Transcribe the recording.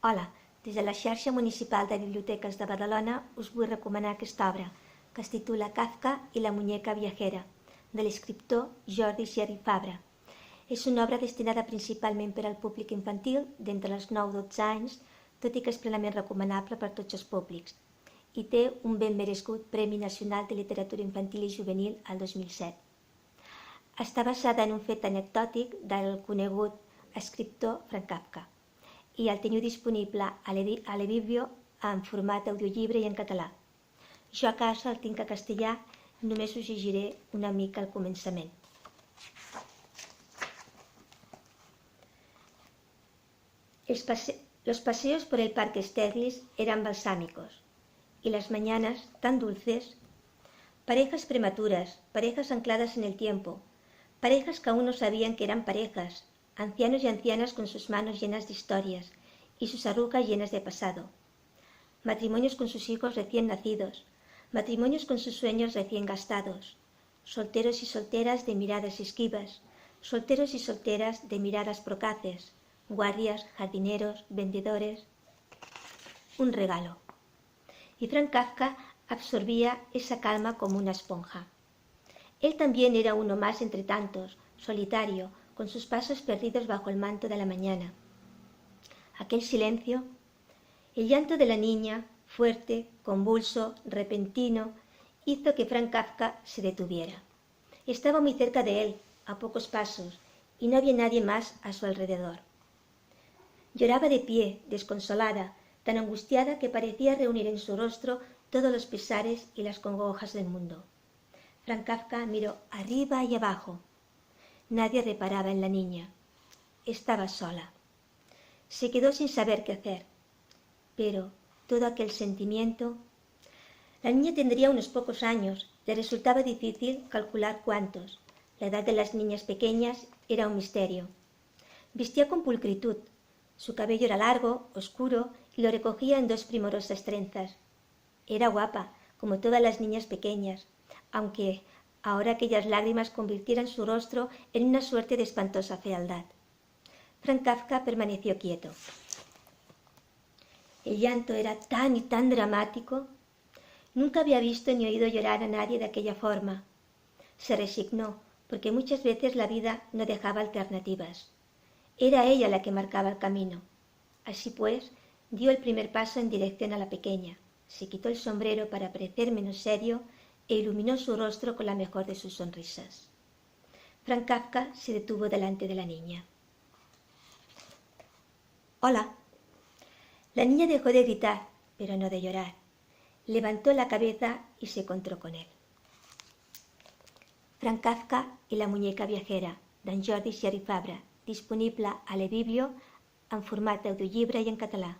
Hola, des de la xarxa municipal de biblioteques de Badalona us vull recomanar aquesta obra, que es titula Kafka i la muñeca viajera, de l'escriptor Jordi Geri Fabra. És una obra destinada principalment per al públic infantil d'entre els 9 i 12 anys, tot i que és plenament recomanable per a tots els públics, i té un ben merescut Premi Nacional de Literatura Infantil i Juvenil al 2007. Està basada en un fet anecdòtic del conegut escriptor Frank Kafka i el teniu disponible a l'Edivio en format audiollibre i en català. Jo a casa el tinc a castellà, només us llegiré una mica al començament. Los paseos por el parque Stedlis eran balsámicos, y las mañanas tan dulces. Parejas prematuras, parejas ancladas en el tiempo, parejas que aún no sabían que eran parejas, ancianos y ancianas con sus manos llenas de historias y sus arrugas llenas de pasado. Matrimonios con sus hijos recién nacidos, matrimonios con sus sueños recién gastados, solteros y solteras de miradas esquivas, solteros y solteras de miradas procaces, guardias, jardineros, vendedores. Un regalo. Y Frank Kafka absorbía esa calma como una esponja. Él también era uno más entre tantos, solitario, con sus pasos perdidos bajo el manto de la mañana. Aquel silencio, el llanto de la niña, fuerte, convulso, repentino, hizo que Frank Kafka se detuviera. Estaba muy cerca de él, a pocos pasos, y no había nadie más a su alrededor. Lloraba de pie, desconsolada, tan angustiada que parecía reunir en su rostro todos los pesares y las congojas del mundo. Frank Kafka miró arriba y abajo. Nadie reparaba en la niña. Estaba sola. Se quedó sin saber qué hacer. Pero todo aquel sentimiento... La niña tendría unos pocos años. Le resultaba difícil calcular cuántos. La edad de las niñas pequeñas era un misterio. Vestía con pulcritud. Su cabello era largo, oscuro, y lo recogía en 2 primorosas trenzas. Era guapa, como todas las niñas pequeñas, aunque ahora aquellas lágrimas convirtieran su rostro en una suerte de espantosa fealdad. Frank Kafka permaneció quieto. El llanto era tan y tan dramático. Nunca había visto ni oído llorar a nadie de aquella forma. Se resignó, porque muchas veces la vida no dejaba alternativas. Era ella la que marcaba el camino. Así pues, dio el primer paso en dirección a la pequeña. Se quitó el sombrero para parecer menos serio e iluminó su rostro con la mejor de sus sonrisas. Frank Kafka se detuvo delante de la niña. «Hola». La niña dejó de gritar, pero no de llorar. Levantó la cabeza y se encontró con él. Frank Kafka i la muñeca viajera, d'en Jordi Geri Fabra, disponible a l'Edivio en format audiollibre i en català.